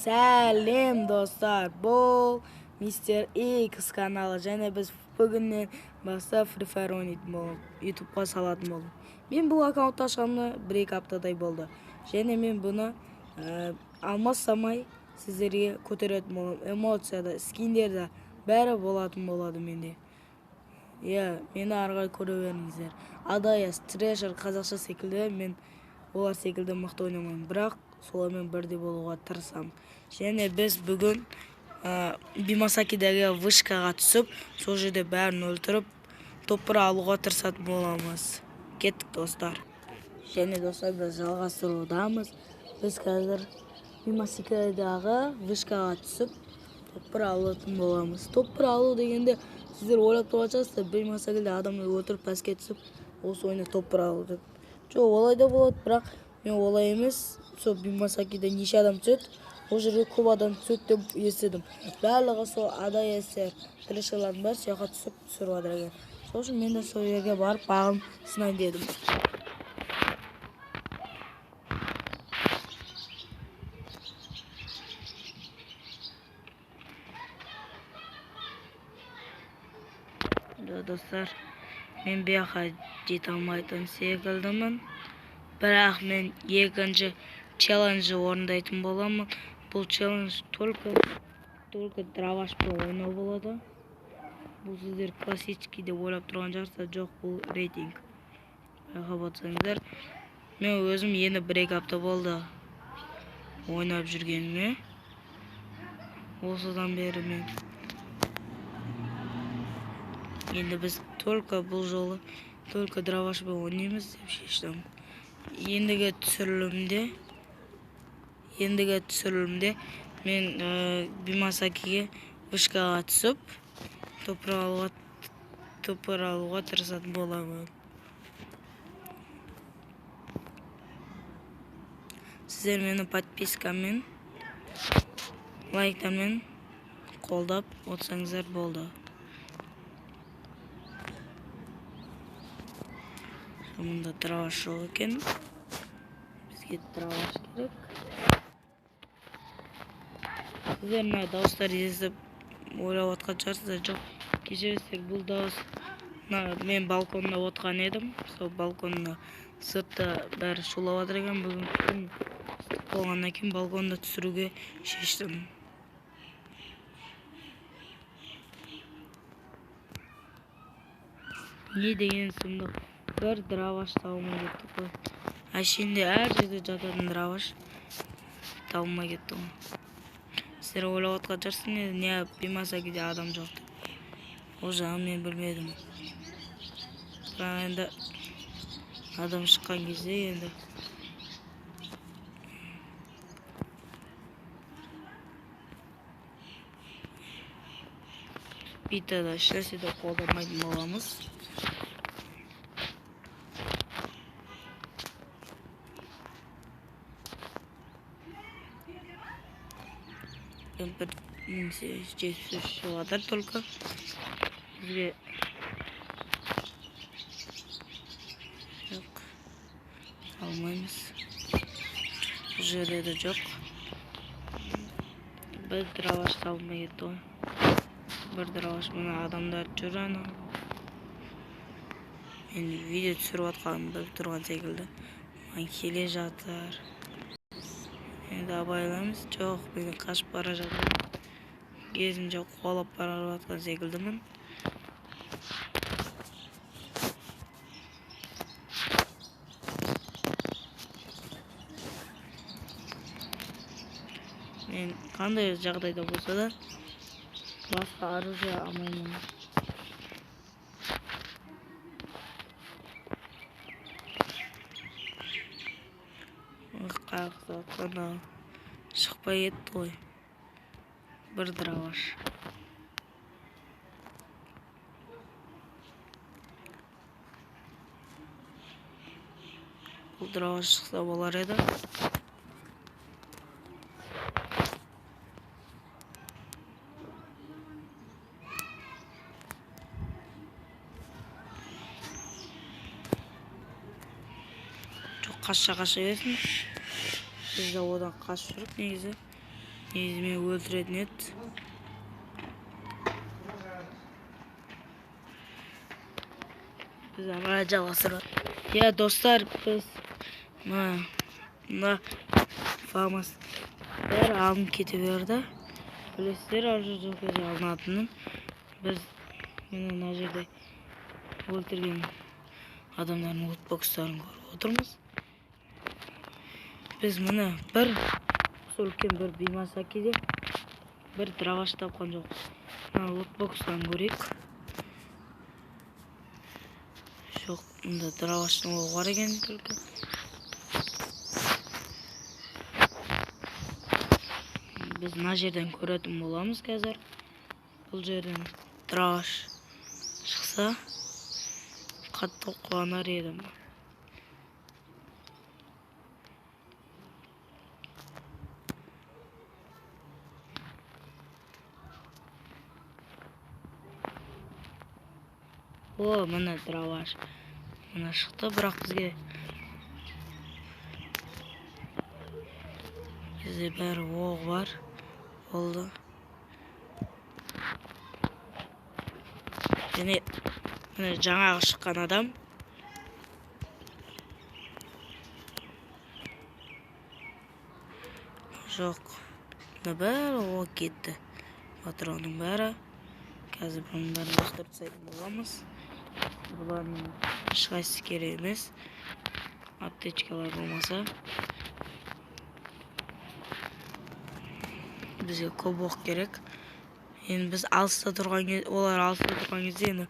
Сәлем достар, бұл Мистер X каналы, және біз бүгіннен бастап Free Fire ойнайтын болдық, YouTube-ға салатын болдық. Мен бұл аккаунтты ашқанына 1-2 аптадай болды. Және мен бұны алмастамай сіздерге көтеретін болдым. Эмоцияда, скиндерді бәрі болатын болады менде. Мені арғай көре беріңіздер. Адайас, Трешер, қазақша секілді, мен олар секілді мықты ойнамаймын, бірақ солармен бірде болуға тырысамын. Және біз бүгін Бимасакидегі вышкаға түсіп, сол жерде бәрін өлтіріп, топыр алуға тырысатын боламыз. Кеттік достар. Және достар, біз жалғастырудамыз. Біз қазір Бимасакидегі вышкаға түсіп, топыр алатын боламыз. Топыр алу дегенде сіздер ойлап тұрған шығарсыздар, Бимасакиде адамды өлтіріп пәске түсіп, осы ойына топыр алу деп. Жоқ, олай да болады, бірақ мен олай емес. Сол Бимасакиде неше адам түседі, ол жерге көп адам түседі деп естідім. Барлығы сол Адайастар, Трешерлардың бәрі сияққа түсіп түсіріп жатыр екен. Сол үшін мен де сол жерге барып бағым сынайын дедім. Достар, мен бұяққа жете алмайтын секілдімін, бірақ мен екінші челленджі орындайтын боламын. Бұл челлендж только дравашпен ойнау болады. Бұл сіздер классический деп ойлап тұрған жарса, жоқ, бұл рейтинг. Байқа батсаңыздар, мен өзім енді 1-2 апта болды ойнап жүргеніме. Осыдан бері мен енді біз только бұл жолы только дравашпен ойнаймыз деп шештім. Ендігі түсірілімде мен Бимасакиге вышкаға түсіп, топыр алуға тырысатын боламын. Сіздер мені подпискамен, лайктармен қолдап отырсаңыздар болды. Мұнда драваш жоқ екен. Бізге драваш керек. Сіздер мына дауыстар естіп ойлап отқан шығарсыздар, жоқ, кешіріңіздер, бұл дауыс мен балконда отқан едім. Сол балконда сыртта бәрі шулап жатыр екен. Бүгін күн ыстық болғаннан кейін балконда түсіруге шештім. Не деген сұмдық, бір драваш табылмай кетті ғой. Әшейінде әр жерде жататын драваш табылмай кетті ғой. Сіздер ойлап отқан шығарсыздар, не Бимасакиде адам жоқ деп. Ол жағын мен білмедім. Бірақ енді адам шыққан кезде енді битада ешнәрсе де қолданбайтын боламыз. Бір жетіп жатыр только. Бізге жоқ, алмаймыз. Бұл жерде де жоқ. Бір драваш табылмай кетті ғой. Бір драваш мына адамдар жүр ана. Мен видео түсіріп атқанын біліп тұрған секілді. Маған келе жатыр. Енді абайлаймыз. Жоқ, мені қашып бара жатыр. Кезінше қуалап бара жатқан секілдімін. Мен қандай жағдайда болса да басқа оружие алмаймын. Қағызда отқанда шықпай кетті ғой. Бір драваш. Бұл драваш шықса болар еді. Жоқ, қаша берсін. Biz de odan kaçırıp neyse. негізі мені өлтіретін еді. Biz ары жалғастырып. Ya dostlar, biz мына фамас бәрі алынып кете берді. Білесіздер, ар жерде алынатынын. Біз мына жерде өлтірген адамдардың лутбокстарын көріп отырмыз. Біз мына бір үлкен бір бимасакиде бір драваш тапқан жоқпыз. Мына лутбокстан көрейік. Жоқ, мында драваштың оғы бар екен только. Біз мына жерден көретін боламыз қазір. Бұл жерден драваш шықса, қатты қуанар едім. О, мына драваш. Мына шықты, бірақ бізде бәрі оғы бар. Болды. Және мына жаңағы шыққан адам. Жоқ. Мына бәрі оғы кетті. Патронның бәрі. Қазір бұның бәрін лақтырып тастайтын боламыз. Бұлардың ешқайсысы керек емес. Аптечкалар болмаса. Бізге көп оқ керек. Енді біз алыста тұрған кезде, олар алыста тұрған кезде енді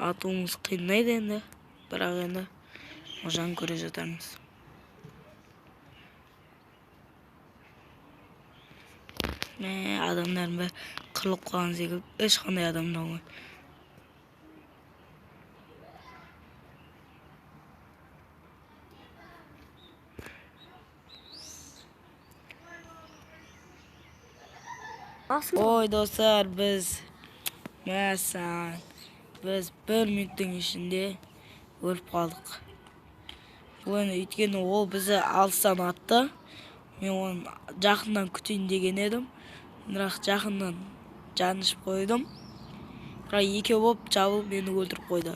атуымыз қиындайды енді. Бірақ енді можан көре жатармыз. Адамдардың бәрі қырылып қалған секілді, ешқандай адам болмайды. Ой достар, біз бір минуттың ішінде өліп қалдық. Бұл енді өйткені ол бізді алыстан атты. Мен оны жақыннан күтейін деген едім. Бірақ жақыннан жанышып қойдым. Бірақ екеу болып жабылып мені өлтіріп қойды.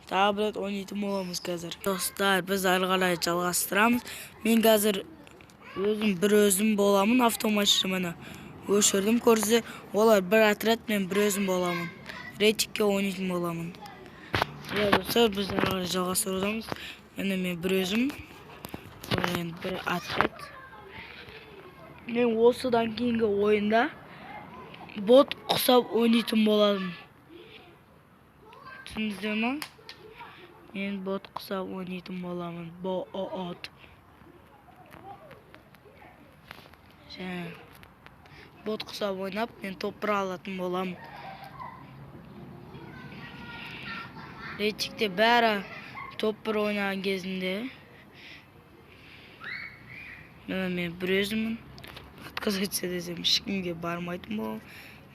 Тағы бір рет ойнайтын боламыз қазір. Достар, біз ары қарай жалғастырамыз. Мен қазір бір өзім боламын, автоматшыманы өшірдім. Көрсе, олар бір отряд, мен бір өзім боламын. Рейтикке ойнайтын боламын. Достар, біз ары қарай жалғастырудамыз. Мен бір өзім, бір отряд. Мен осыдан кейінгі ойында бот құсап ойнайтын боладым. Түсіндіңіздер ма? Мен бот құсап ойнайтын боламын. Бот. Бот құсап ойнап, мен топыр алатын боламын. Рейтикте бәрі топыр ойнаған кезінде мен бір өзімін. Отказаться десем, ешкімге бармайтын болам.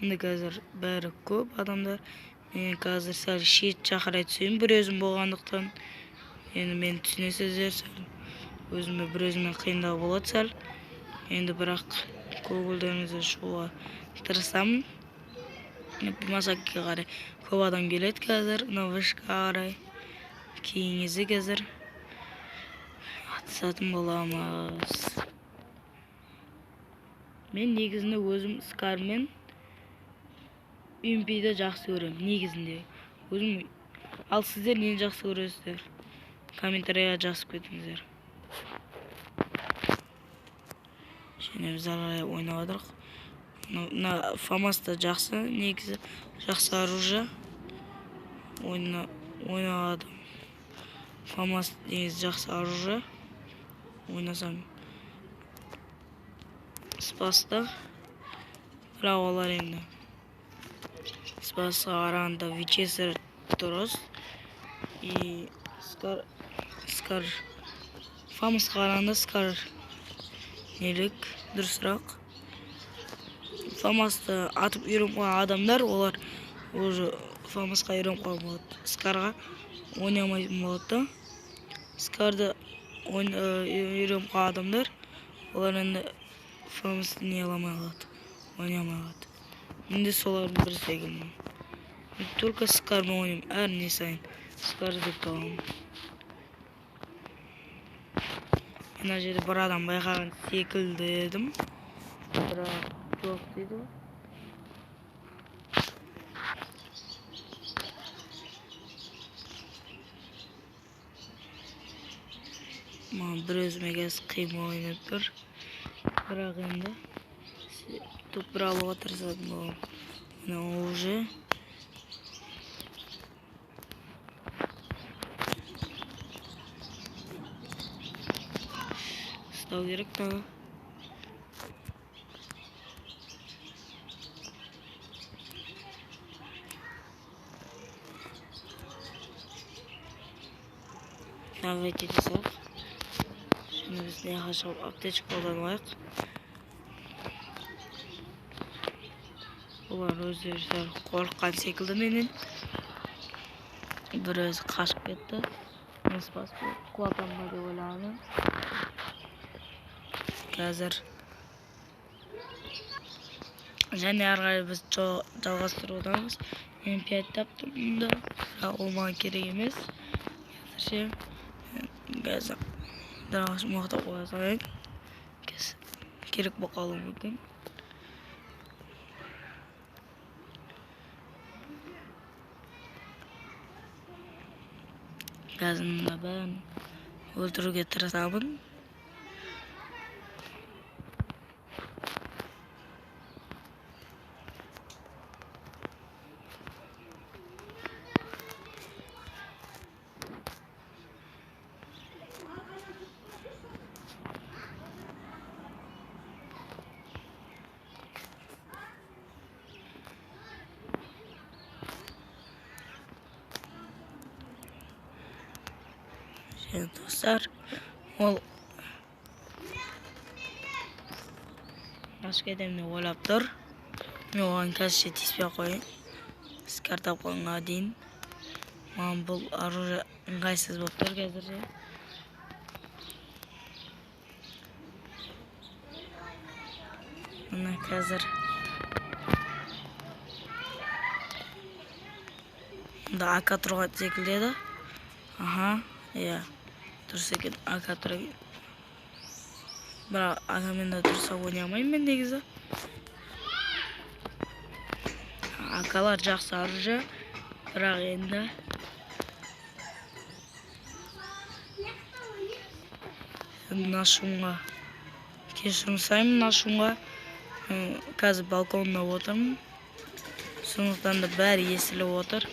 Енді қазір бәрі көп адамдар. Мен қазір сәл шет шақырай түсейін бір өзім болғандықтан. Енді мен түсінесіздер сәл. Өзіме бір өзімен қиындау болады сәл. Енді бірақ көңілдеріңізді шығуға тырысамын. Масакке қарай көп адам келеді қазір. Вышқа қарай. Кейінгізі қазір атысатын боламыз. Мен негізінде өзім Скармен UMP'ді жақсы көрем. Негізінде өзім. Ал сіздер нені жақсы көресіздер? Комментарияға жазып кетіңіздер. Және біз ары ойнап отырық. Мына фамас та жақсы, негізі жақсы оружие. Ойнадым. Фамас негізі жақсы оружие. Ойнасам спаста. Бірақ олар енді спасқа қарағанда Вичесер дұрыс. И Скар фамасқа қарағанда Скар нелік дұрысырақ. Фамасты атып үйреніп қойған адамдар, олар уже фамасқа үйреніп қалған болады. Скарға ойнамайтын болады. Скарды үйреніп қалған адамдар Олар енді фамысты не аламай қалады, ойнамай қалады. Менде солардың бірі секілді. Мен только скармен ойнаймын, әр не сайын скар деп табамын. Мен ана жерде бір адам байқаған секілді едім, бірақ жоқ дейді ғой. Маған бір өзіме қазір қиын ойнап тұр, бірақ енді топ бір алуға тырысатын боламын. Мына уже ұстау керек тағы. Тағы кете сақ. Şimdi biz ne yaşam apteç kullanmak. Ular özleri korkkan şekilde menin. Biraz kaçıp gitti. Nespas kullanma diye olanı. Hazır. Және арғай біз жалғастырудамыз. Мен 5 таптым да, олмаған керек емес. Қазір Дұрағаш мұқты қоя салайын. Керек болып қалуы мүмкін. Қазір бәрін өлтіруге тырысамын. Şimdi dostlar, ол başka edemde oylap тұр. Мен оған қазір тиіспей қойын. Скар тапқанға дейін. Маған бұл оружие ыңғайсыз болып тұр қазір. Мына қазір мында АК тұрған секілді еді. Аха, иә. Дұрыс екен, АК тұр екен. Бірақ АК-мен де дұрыс ойнай алмаймын мен негізі. АК-лар жақсы оружие, бірақ енді мына шумға кешірім сұраймын. Мына шумға қазір балконда отырмын. Сондықтан да бәрі естіліп отыр.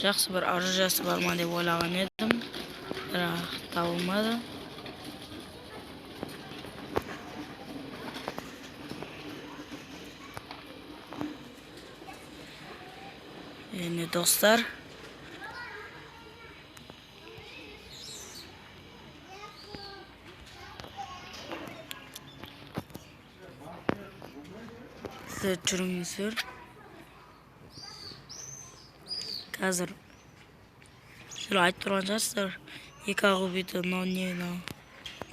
Жақсы бір оружиясы бар ма деп ойлаған едім, бірақ табылмады. Енді достар, сіздер жүріңіздер. Қазір сіздер айтып тұрған шығарсыздар, 2 убиті, но не,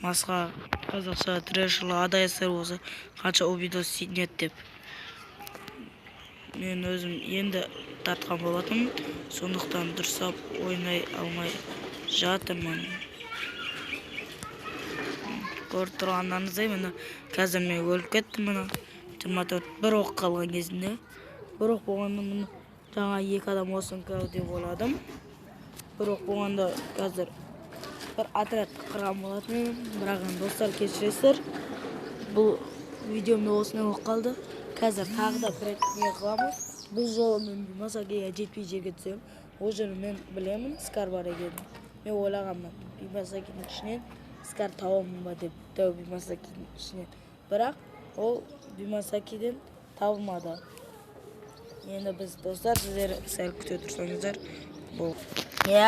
басқа қазақша трэшерлі адайсыр болса қанша убидос сетінет деп. Мен өзім енді тартқан болатым, сондықтан дұрыстап ойнай алмай жатырмын. Көріп тұрғандарыңыздай, міне қазір мен өліп кеттім. Міне 24 бір оқ қалған кезінде. Бір оқ болғанда міне жаңа 2 адам осың кәу деп ойладым. Бір оқ болғанда қазір бір отряд қырған болатын. Бірақ достар, кешіресіздер. Бұл видеомда осындай болып қалды. Қазір тағы да бір не қыламыз. Бұл жолы мен Бимасакиге жетпей жерге түсем. Ол жерін мен білемін, скар бар екенін. Мен ойлағанмын, Бимасакидің ішінен скар табамын ба деп, дәу Бимасакидің ішінен. Бірақ ол Бимасакиден табылмады. Endi biz do'stlar sizlar sal kutib tursanizlar. Bu